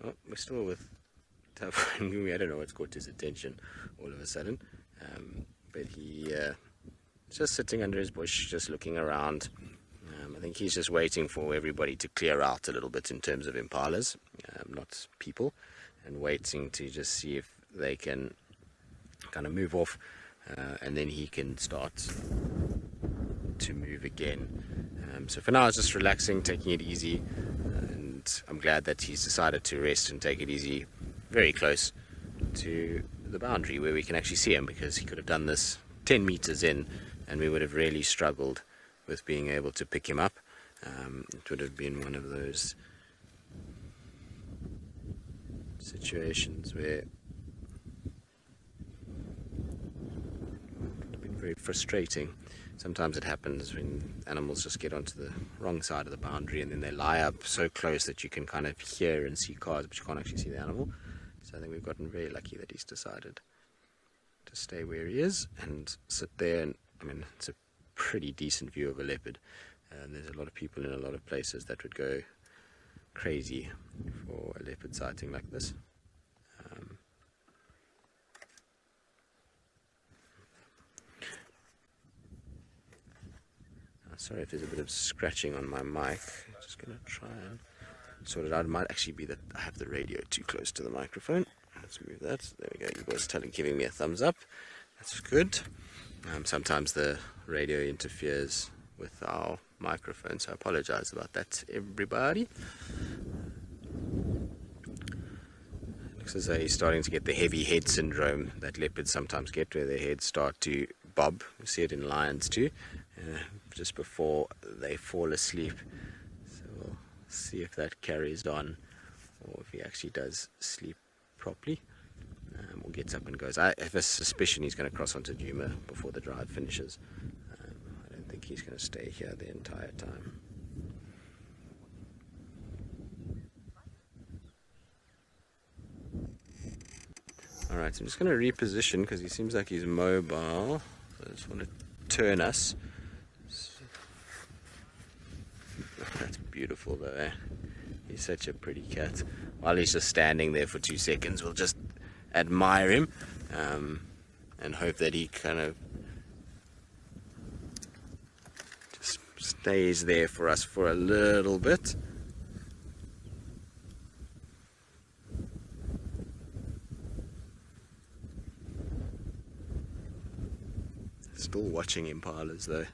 Oh, we're still with Tavangumi. I don't know what's caught his attention all of a sudden. But he just sitting under his bush, just looking around. I think he's just waiting for everybody to clear out a little bit in terms of impalas, not people, and waiting to just see if they can kind of move off, and then he can start to move again. So for now, it's just relaxing, taking it easy, and I'm glad that he's decided to rest and take it easy very close to the boundary where we can actually see him, because he could have done this 10 meters in and we would have really struggled with being able to pick him up. It would have been one of those situations where it would have been very frustrating. Sometimes it happens when animals just get onto the wrong side of the boundary and then they lie up so close that you can kind of hear and see cars, but you can't actually see the animal. So I think we've gotten very lucky that he's decided to stay where he is and sit there. And I mean, it's a pretty decent view of a leopard. There's a lot of people in a lot of places that would go crazy for a leopard sighting like this. Sorry if there's a bit of scratching on my mic. I'm just going to try and sort it out. It might actually be that I have the radio too close to the microphone. Let's move that. There we go. You guys giving me a thumbs up. That's good. Sometimes the radio interferes with our microphone, so I apologize about that, everybody. It looks as though he's starting to get the heavy head syndrome that leopards sometimes get, where their heads start to bob. You see it in lions too, just before they fall asleep. So we'll see if that carries on, or if he actually does sleep properly, or gets up and goes. I have a suspicion he's going to cross onto Duma before the drive finishes. I don't think he's going to stay here the entire time. Alright, I'm just going to reposition because he seems like he's mobile. So I just want to turn us. That's beautiful though, eh? He's such a pretty cat. While he's just standing there for 2 seconds, we'll just admire him and hope that he kind of just stays there for us for a little bit. Still watching impalas though.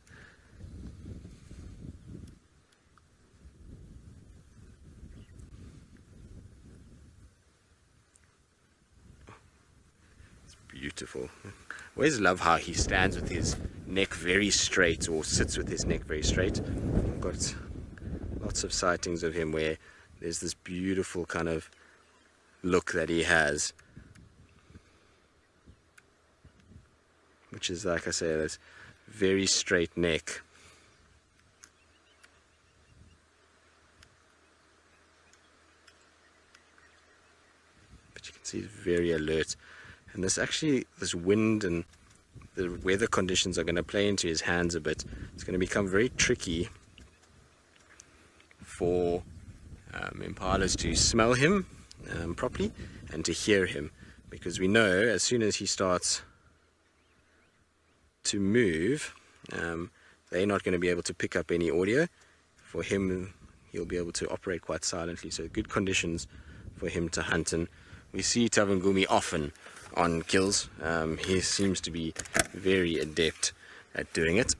Beautiful. Always love how he stands with his neck very straight, or sits with his neck very straight. I've got lots of sightings of him where there's this beautiful kind of look that he has, which is, like I say, this very straight neck. But you can see he's very alert. And this wind and the weather conditions are going to play into his hands a bit. It's going to become very tricky for impalas to smell him properly and to hear him, because we know as soon as he starts to move, they're not going to be able to pick up any audio. For him, he'll be able to operate quite silently, so good conditions for him to hunt. And we see Tavangumi often on kills. He seems to be very adept at doing it.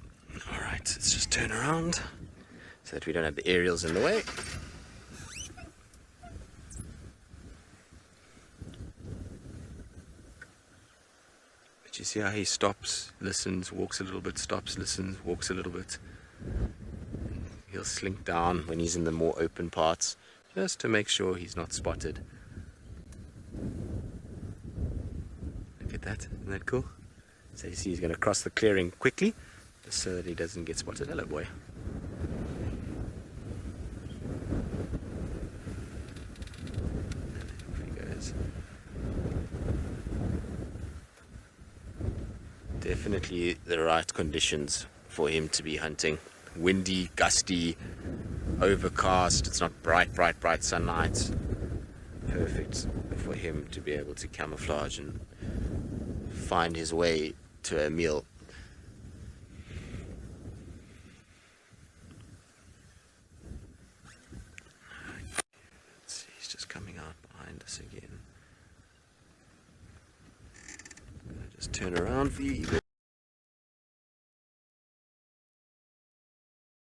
Alright, let's just turn around so that we don't have the aerials in the way. But you see how he stops, listens, walks a little bit, stops, listens, walks a little bit. He'll slink down when he's in the more open parts, just to make sure he's not spotted. That, isn't that cool? So you see he's going to cross the clearing quickly just so that he doesn't get spotted. Hello, boy. There he goes. Definitely the right conditions for him to be hunting. Windy, gusty, overcast. It's not bright sunlight. perfect for him to be able to camouflage and find his way to a meal. He's just coming out behind us again. I'm gonna just turn around for you, Eagle.